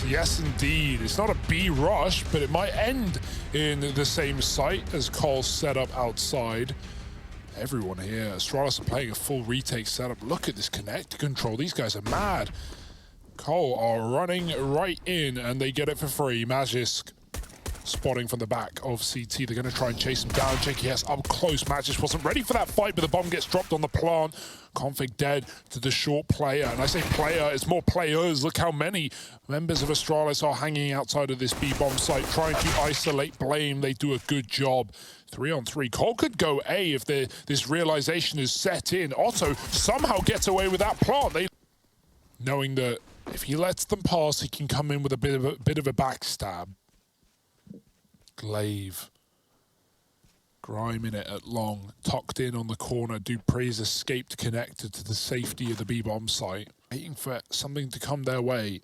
Yes, indeed. It's not a B rush, but it might end in the same site as Cole set up outside. Everyone here, Astralis are playing a full retake setup. Look at this connect control. These guys are mad. Cole are running right in, and they get it for free. Magisk spotting from the back of CT. They're going to try and chase him down. JKS up close. Magisk wasn't ready for that fight, but the bomb gets dropped on the plant. Config dead to the short player. And I say player, it's more players. Look how many members of Astralis are hanging outside of this B-bomb site, trying to isolate Blame. They do a good job. 3-on-3. Cole could go A if this realization is set in. Otto somehow gets away with that plant. Knowing that if he lets them pass, he can come in with a bit of a backstab. Glaive. Grime in it at long. Tucked in on the corner. dupreeh's escaped connected to the safety of the B-bomb site. Waiting for something to come their way.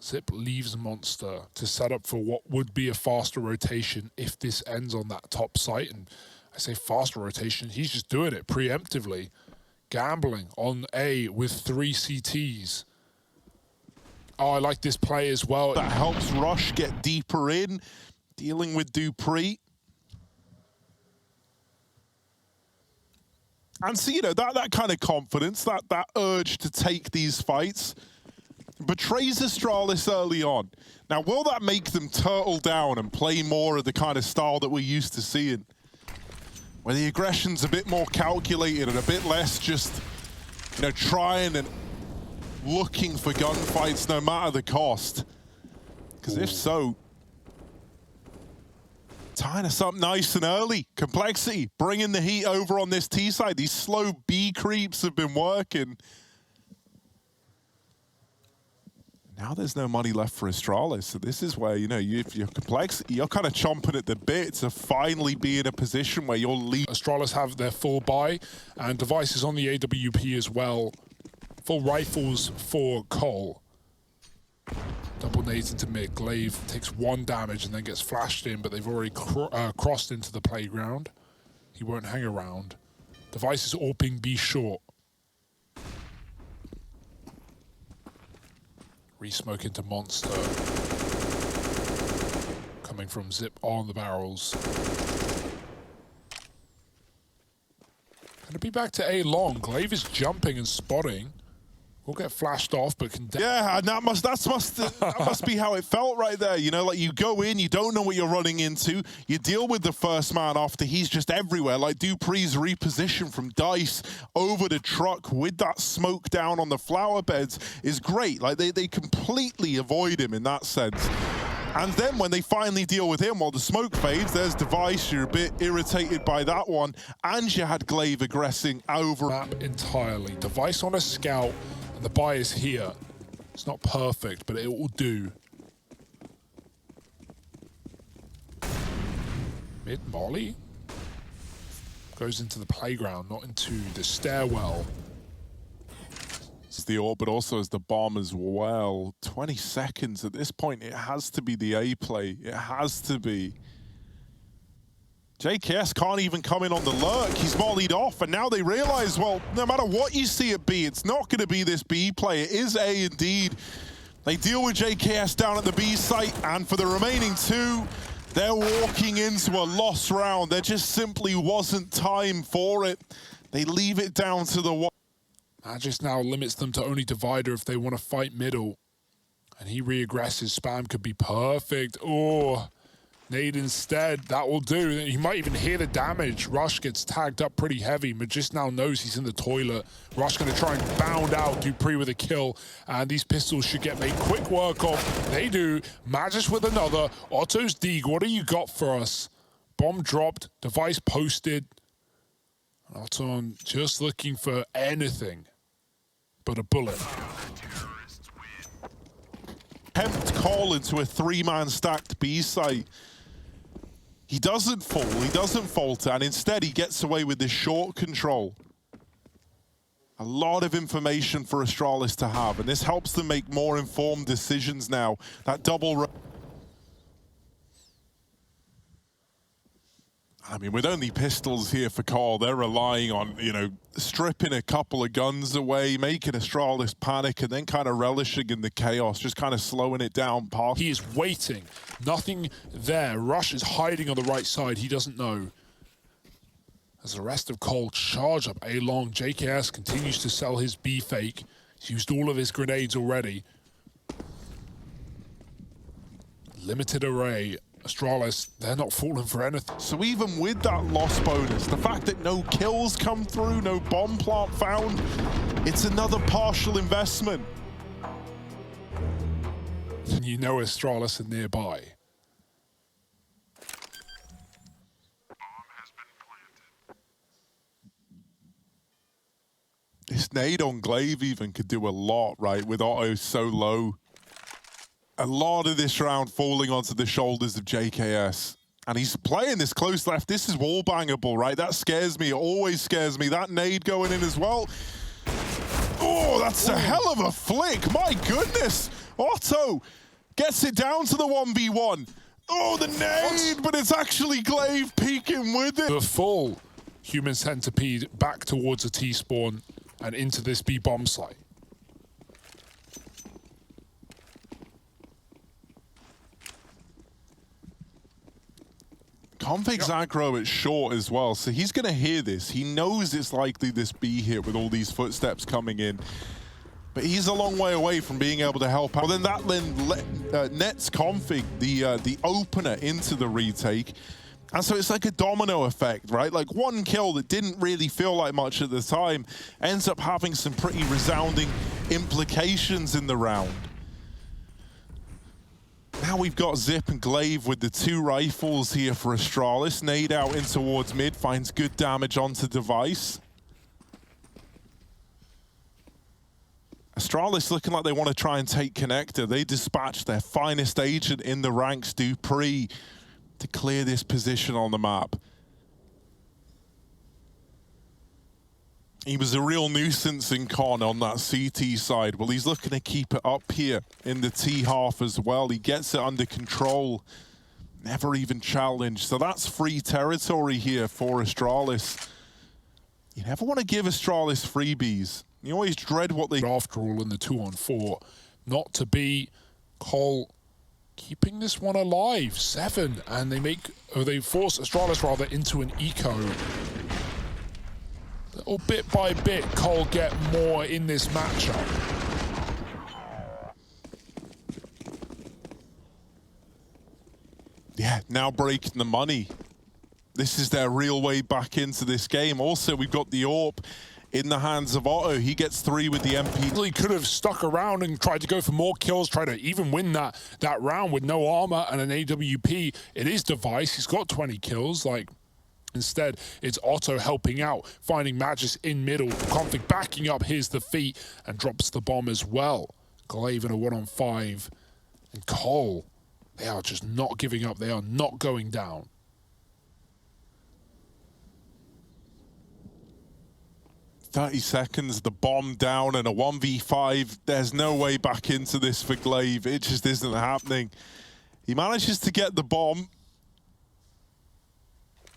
Zip leaves Monster to set up for what would be a faster rotation if this ends on that top site. And I say faster rotation, he's just doing it preemptively. Gambling on A with 3 CTs. Oh, I like this play as well. That helps Rush get deeper in, dealing with dupreeh. And so, you know, that kind of confidence, that urge to take these fights betrays Astralis early on. Now, will that make them turtle down and play more of the kind of style that we're used to seeing? Where the aggression's a bit more calculated and a bit less just, you know, trying and looking for gunfights no matter the cost. Because if so, tying us up nice and early. Complexity, bringing the heat over on this T side. These slow B creeps have been working. Now there's no money left for Astralis, so this is where, you know, if you're Complexity, you're kind of chomping at the bit to finally be in a position where you're lead. Astralis have their full buy, and devices on the AWP as well. Full rifles for Cole. Double nades into mid. Glaive takes 1 damage and then gets flashed in, but they've already crossed into the playground. He won't hang around. Devices all being B short. Re-smoke into Monster. Coming from Zip on the barrels. Gonna be back to A long. Glaive is jumping and spotting. We'll get flashed off, but can... Yeah, and that must be how it felt right there. You know, like you go in, you don't know what you're running into. You deal with the first man after he's just everywhere. Like dupreeh's reposition from Dice over the truck with that smoke down on the flower beds is great. Like they completely avoid him in that sense. And then when they finally deal with him, while the smoke fades, there's Device. You're a bit irritated by that one. And you had Glaive aggressing over. Map entirely. Device on a scout. The buy is here. It's not perfect, but it will do. Mid molly goes into the playground, not into the stairwell. It's the AWP, but also as the bomb as well. 20 seconds at this point. It has to be the A play. It has to be. JKS can't even come in on the lurk. He's volleyed off, and now they realize, well, no matter what you see at B, it's not going to be this B play. It is A indeed. They deal with JKS down at the B site, and for the remaining 2, they're walking into a lost round. There just simply wasn't time for it. They leave it down to the one. Magisk now limits them to only Divider if they want to fight middle. And he re-aggresses. Spam could be perfect. Oh. Nade instead, that will do. You might even hear the damage. Rush gets tagged up pretty heavy. Magisk now knows he's in the toilet. Rush gonna try and bound out dupreeh with a kill. And these pistols should get made quick work of. They do. Magisk with another. Otto's Deeg, what do you got for us? Bomb dropped, device posted. Otto just looking for anything but a bullet. Attempt call into a 3-man stacked B site. He doesn't fall, he doesn't falter, and instead he gets away with this short control. A lot of information for Astralis to have, and this helps them make more informed decisions now. That double... I mean, with only pistols here for Cole, they're relying on, you know, stripping a couple of guns away, making Astralis panic, and then kind of relishing in the chaos, just kind of slowing it down past. He is waiting. Nothing there. Rush is hiding on the right side. He doesn't know. As the rest of Cole charge up A long, JKS continues to sell his B fake. He's used all of his grenades already. Limited array. Astralis, they're not falling for anything. So even with that loss bonus, the fact that no kills come through, no bomb plant found, it's another partial investment. And you know Astralis are nearby. This nade on Glaive even could do a lot, right, with Otto so low. A lot of this round falling onto the shoulders of JKS. And he's playing this close left. This is wall bangable, right? That scares me. It always scares me. That nade going in as well. Oh, that's a hell of a flick. My goodness. Otto gets it down to the 1v1. Oh, the nade, but it's actually Glaive peeking with it. The full human centipede back towards a T-spawn and into this B bomb site. Config's aggro is short as well, so he's going to hear this. He knows it's likely this B hit with all these footsteps coming in. But he's a long way away from being able to help out. Well, then that nets Config the opener into the retake. And so it's like a domino effect, right? Like one kill that didn't really feel like much at the time ends up having some pretty resounding implications in the round. Now we've got Zip and Glaive with the two rifles here for Astralis. Nade out in towards mid, finds good damage onto device. Astralis looking like they want to try and take connector. They dispatch their finest agent in the ranks, dupreeh, to clear this position on the map. He was a real nuisance in Con on that CT side. Well, he's looking to keep it up here in the T half as well. He gets it under control. Never even challenged. So that's free territory here for Astralis. You never want to give Astralis freebies. You always dread what they... After all, in the 2-on-4, not to be. Cole keeping this one alive. 7, and they force Astralis rather into an eco. Little bit by bit, Cole get more in this matchup. Yeah, now breaking the money. This is their real way back into this game. Also, we've got the AWP in the hands of Otto. He gets 3 with the MP. He could have stuck around and tried to go for more kills, try to even win that round with no armor and an AWP. It is Device. He's got 20 kills. Like, instead, it's Otto helping out, finding Magisk in middle. Config backing up his defeat and drops the bomb as well. Glaive in a 1-on-5. And Cole, they are just not giving up. They are not going down. "30 seconds, the bomb down, and a 1v5. There's no way back into this for Glaive. It just isn't happening. He manages to get the bomb,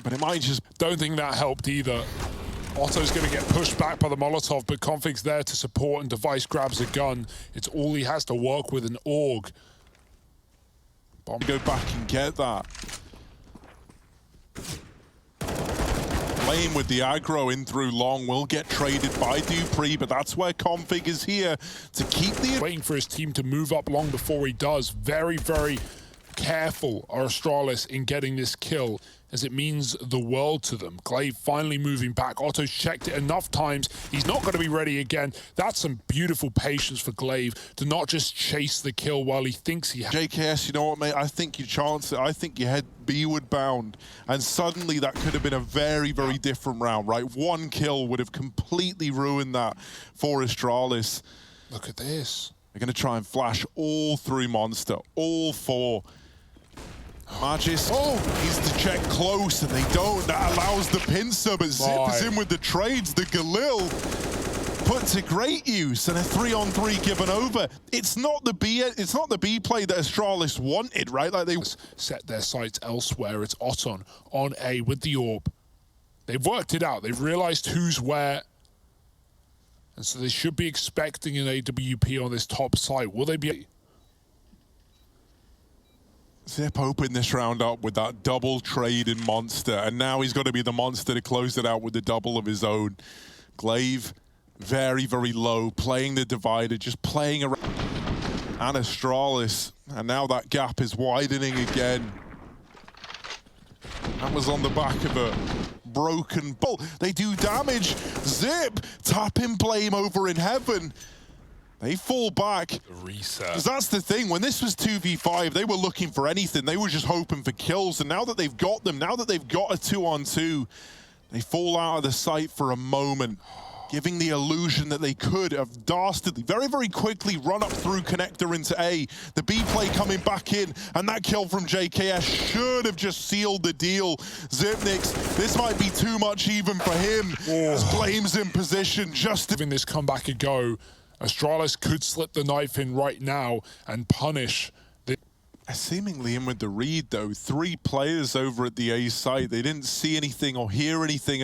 but it might just... Don't think that helped either. Otto's going to get pushed back by the Molotov, but Config's there to support, and Device grabs a gun. It's all he has to work with, an AUG. Bomb, go back and get that. Playing with the aggro in through long will get traded by dupreeh, but that's where Config is here to keep the... Waiting for his team to move up long before he does. Very, very careful are Astralis in getting this kill, as it means the world to them. Glaive finally moving back. Otto's checked it enough times. He's not going to be ready again. That's some beautiful patience for Glaive to not just chase the kill while he thinks he has. JKS, you know what, mate? I think you chance it. I think you head B-ward bound. And suddenly that could have been a very, very different round, right? One kill would have completely ruined that for Astralis. Look at this. They're going to try and flash all through Monster, all 4. Magisk needs to check close, and they don't. That allows the pincer, but Zip is in with the trades. The Galil put to great use, and a 3-on-3 given over. It's not the B play that Astralis wanted, right? Like they set their sights elsewhere. It's Otton on A with the orb. They've worked it out. They've realized who's where. And so they should be expecting an AWP on this top side. Will they be? Zip opened this round up with that double trade in Monster, and now he's got to be the Monster to close it out with the double of his own. Glaive, very, very low, playing the divider, just playing around. And Astralis, and now that gap is widening again. That was on the back of a broken bolt. They do damage. Zip, tapping blame over in heaven. They fall back. Reset. That's the thing. When this was 2v5, they were looking for anything. They were just hoping for kills. And now that they've got them, now that they've got a 2-on-2, they fall out of the sight for a moment, giving the illusion that they could have dastardly, very, very quickly run up through connector into A. The B play coming back in, and that kill from JKS should have just sealed the deal. Zipnix, this might be too much even for him, as Blame's in position just to... Giving this comeback a go, Astralis could slip the knife in right now and punish the... Seemingly in with the read, though. 3 players over at the A site. They didn't see anything or hear anything.